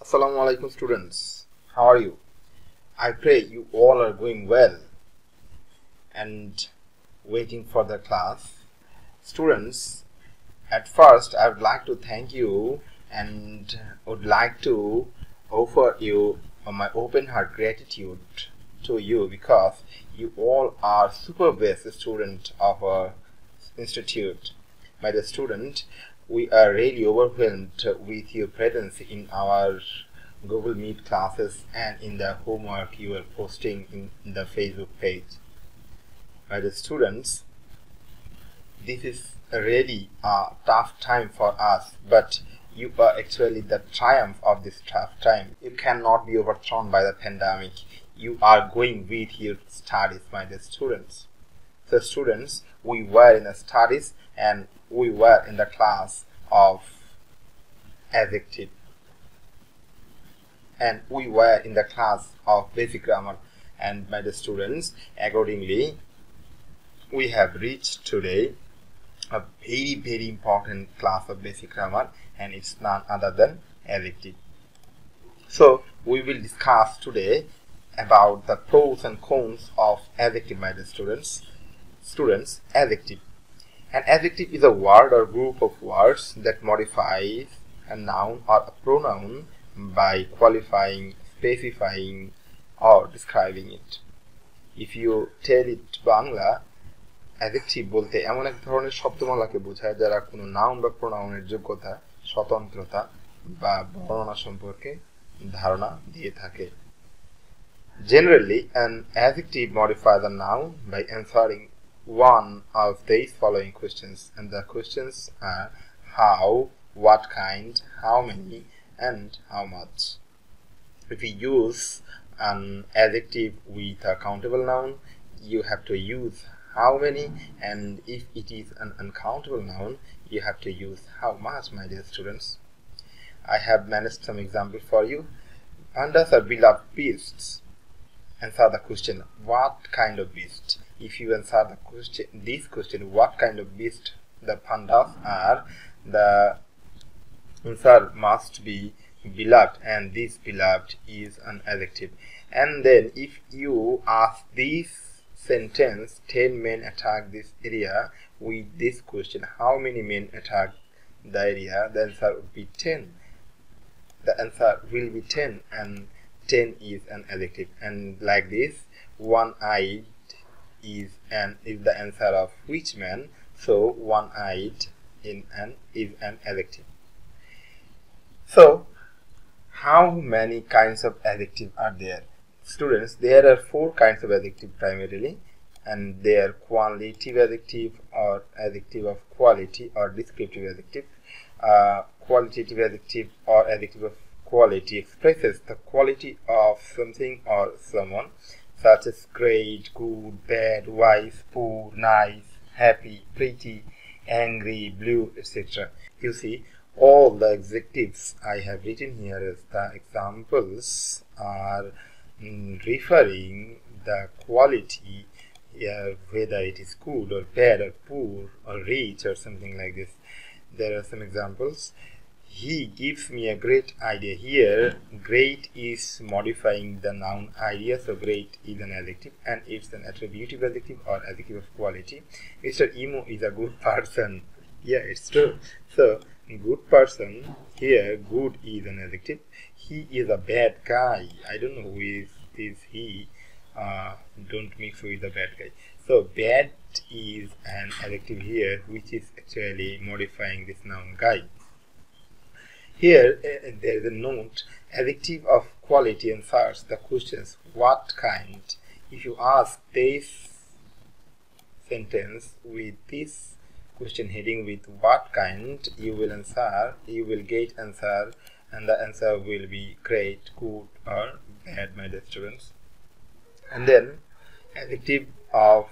Assalamu alaikum students, how are you? I pray you all are going well and waiting for the class. Students, at first I would like to thank you and would like to offer you my open heart gratitude to you because you all are super best student of our institute. My dear student, we are really overwhelmed with your presence in our Google Meet classes and in the homework you are posting in the Facebook page. My dear students, this is really a tough time for us, but you are actually the triumph of this tough time. You cannot be overthrown by the pandemic. You are going with your studies, my dear students. So students, we were in the studies and we were in the class of adjective and we were in the class of basic grammar, and my dear students, accordingly we have reached today a very important class of basic grammar, and it's none other than adjective. So we will discuss today about the pros and cons of adjective, my dear students. Adjective. An adjective is a word or group of words that modifies a noun or a pronoun by qualifying, specifying, or describing it. If you tell it Bangla, adjective বলতে এমন এক ধরনের শব্দমালাকে বোঝায় যারা কোনো noun বা প্রোনাউনের যোগ্যতা, স্বতন্ত্রতা বা বর্ণনা সম্পর্কে ধারণা দিয়ে থাকে. Generally, an adjective modifies a noun by answering one of these following questions, and the questions are how, what kind, how many, and how much. If you use an adjective with a countable noun, you have to use how many, and if it is an uncountable noun, you have to use how much, my dear students. I have managed some examples for you. Pandas are beloved beasts. Answer the question, what kind of beast? If you answer this question, what kind of beast the pandas are, the answer must be beloved, and this beloved is an adjective. And then if you ask this sentence, 10 men attack this area, with this question, how many men attack the area, the answer would be 10. The answer will be 10, and 10 is an adjective. And like this, one-eyed is the answer of which man, so one-eyed is an adjective. So how many kinds of adjective are there? Students, there are 4 kinds of adjective primarily, and they are qualitative adjective, or adjective of quality, or descriptive adjective. Qualitative adjective or adjective of quality expresses the quality of something or someone, such as great, good, bad, wise, poor, nice, happy, pretty, angry, blue, etc. You see, all the adjectives I have written here as the examples are referring the quality, whether it is good or bad or poor or rich or something like this. There are some examples. He gives me a great idea. Here, great is modifying the noun idea, so great is an adjective, and it's an attributive adjective or adjective of quality. Mr. Imo is a good person. Yeah, it's true. So, good person, here, good is an adjective. He is a bad guy. I don't know who is he. Don't mix with the bad guy. So, bad is an adjective here, which is actually modifying this noun guy. Here, there is a note, adjective of quality answers the questions, what kind? If you ask this sentence with this question heading with what kind, you will get answer, and the answer will be great, good, or bad, my dear students. And then, adjective of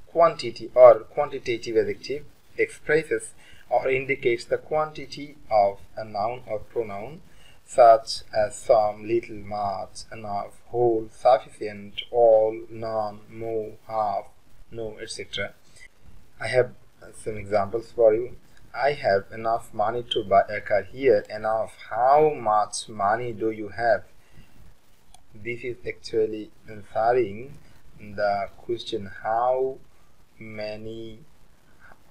quantity or quantitative adjective expresses or indicates the quantity of a noun or pronoun, such as some, little, much, enough, whole, sufficient, all, none, more, half, no, etc. I have some examples for you. I have enough money to buy a car. Here, enough. How much money do you have? This is actually answering the question how many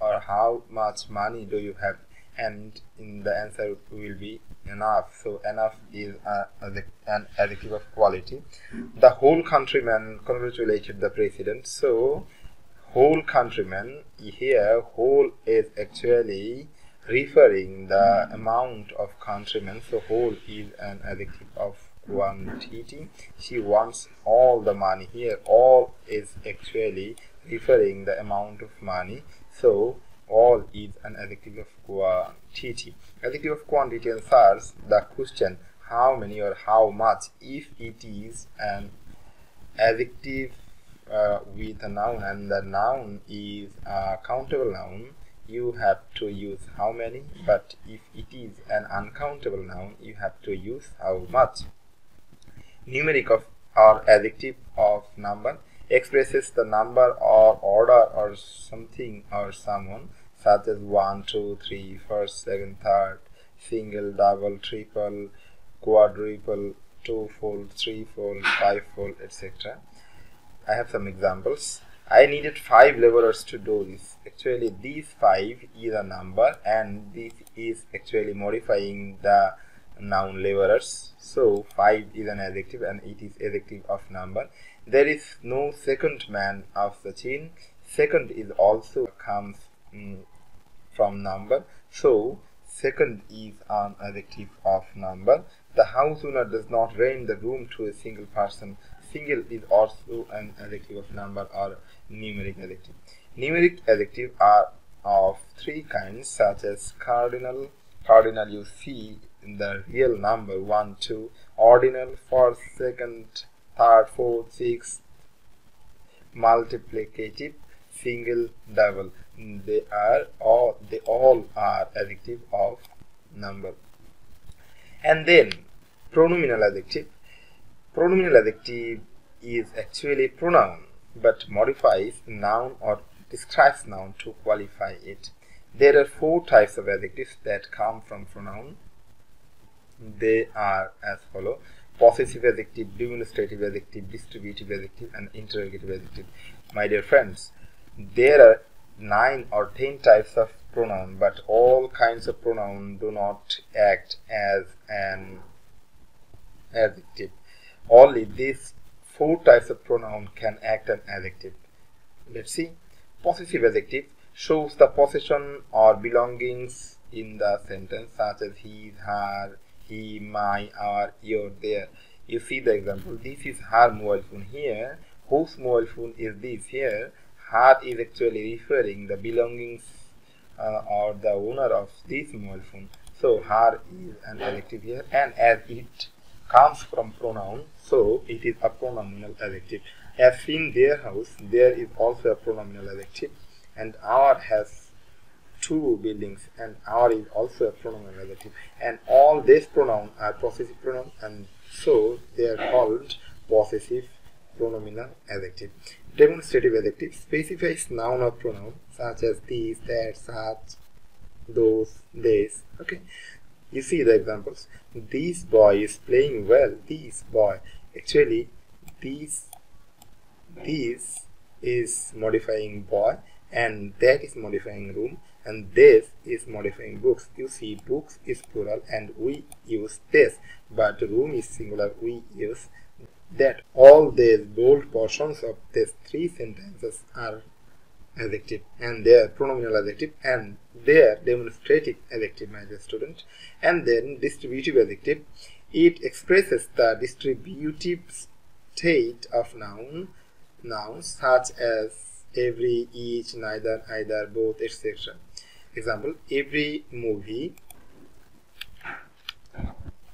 or how much money do you have, and in the answer will be enough. So enough is an adjective of quality. The whole countryman congratulated the president. So whole countryman, here whole is actually referring the amount of countrymen, so whole is an adjective of quantity. She wants all the money. Here all is actually referring the amount of money, so all is an adjective of quantity. Adjective of quantity answers the question how many or how much. If it is an adjective with a noun and the noun is a countable noun, you have to use how many, but if it is an uncountable noun, you have to use how much. Numeric of or adjective of number expresses the number or order or something or someone, such as 1, 2, 3, first, second, third, single, double, triple, quadruple, twofold, threefold, fivefold, etc. I have some examples. I needed 5 laborers to do this. Actually, these 5 is a number, and this is actually modifying the noun laborers. So 5 is an adjective, and it is adjective of number. There is no second man of Sachin. Second is also comes from number. So second is an adjective of number. The house owner does not rent the room to a single person. Single is also an adjective of number or numeric adjective. Numeric adjectives are of 3 kinds, such as cardinal. Cardinal you see in the real number 1, 2. Ordinal, first, second, third, fourth, sixth. Multiplicative, single, double. They all are adjective of number. And then pronominal adjective. Pronominal adjective is actually pronoun but modifies noun or describes noun to qualify it. There are 4 types of adjectives that come from pronoun. They are as follow: possessive adjective, demonstrative adjective, distributive adjective, and interrogative adjective. My dear friends, there are 9 or 10 types of pronoun, but all kinds of pronoun do not act as an adjective. Only these 4 types of pronoun can act an adjective. Let's see. Possessive adjective shows the possession or belongings in the sentence, such as his, her, he, my, our, your, their. You see the example. This is her mobile phone. Here, whose mobile phone is this? Here, her is actually referring the belongings or the owner of this mobile phone. So her is an adjective here, and as it comes from pronoun, so it is a pronominal adjective. As in their house, there is also a pronominal adjective, and our has 2 buildings, and our is also a pronominal adjective, and all these pronouns are possessive pronoun, and so they are called possessive pronominal adjective. Demonstrative adjective specifies noun or pronoun, such as these, that, such, those, this. Okay, you see the examples. This boy is playing well. This boy, actually this is modifying boy, and that is modifying room, and this is modifying books. You see, books is plural and we use this, but room is singular, we use that. All these bold portions of these 3 sentences are adjective, and they are pronominal adjective, and they are demonstrative adjective, my dear student. And then distributive adjective, it expresses the distributive state of nouns such as every, each, neither, either, both, etc. Example: every movie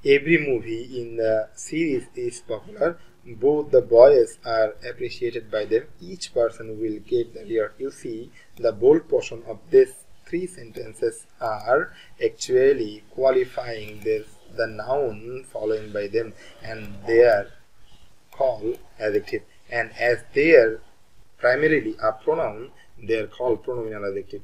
in the series is popular. Both the boys are appreciated by them. Each person will get the reward. You see, the bold portion of these 3 sentences are actually qualifying the noun following by them, and they are called adjective. And as they are primarily a pronoun, they are called pronominal adjective.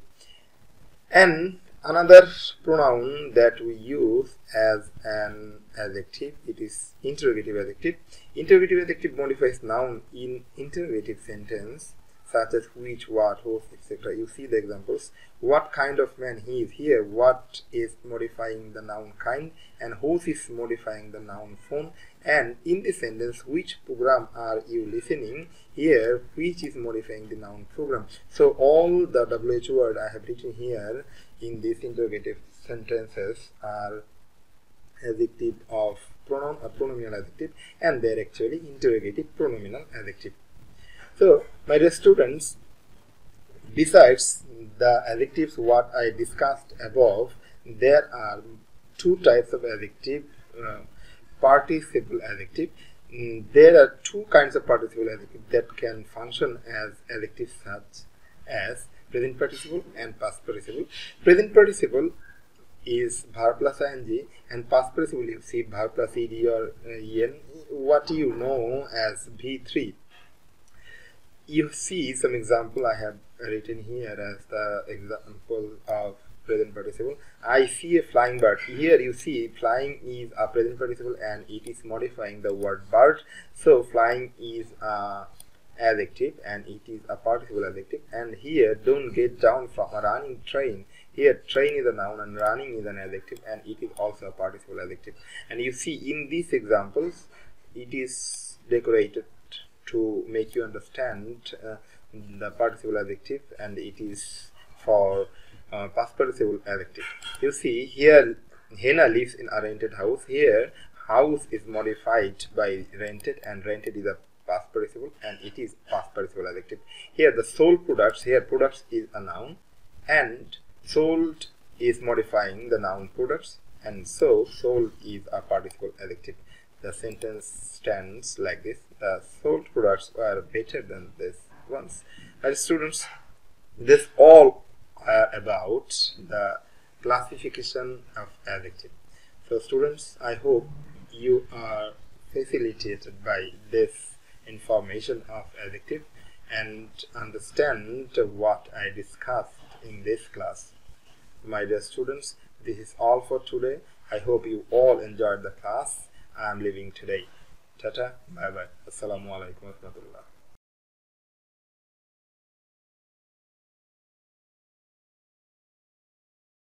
And Another pronoun that we use as an adjective, it is interrogative adjective. Interrogative adjective modifies noun in interrogative sentence such as which, what, whose, etc. You see the examples. What kind of man he is. Here what is modifying the noun kind and whose is modifying the noun phone. And in the sentence, which program are you listening? Here which is modifying the noun program. So all the WH word I have written here in these interrogative sentences are adjective of pronoun or pronominal adjective, and they're actually interrogative pronominal adjective. So my dear students, besides the adjectives what I discussed above, there are two types of adjective, participle adjective. There are two kinds of participle adjective that can function as adjectives such as present participle and past participle. Present participle is verb plus ing, and past participle you see verb plus ed or en, what you know as V3. You see some example I have written here as the example of present participle. I see a flying bird. Here you see flying is a present participle and it is modifying the word bird. So flying is a adjective and it is a participle adjective. And here don't get down from a running train. Here train is a noun and running is an adjective and it is also a participle adjective. And you see in these examples it is decorated to make you understand the participle adjective, and it is for past participle adjective. You see here Hena lives in a rented house. Here house is modified by rented and rented is a past participle and it is past participle adjective. Here the sold products, here products is a noun and sold is modifying the noun products, and so sold is a participle adjective. The sentence stands like this: the sold products are better than this ones. My students, this all about the classification of adjective. So students, I hope you are facilitated by this information of adjective and understand what I discussed in this class. My dear students, this is all for today. I hope you all enjoyed the class I am leaving today. Tata, bye bye. Assalamu alaikum wa rahmatullah.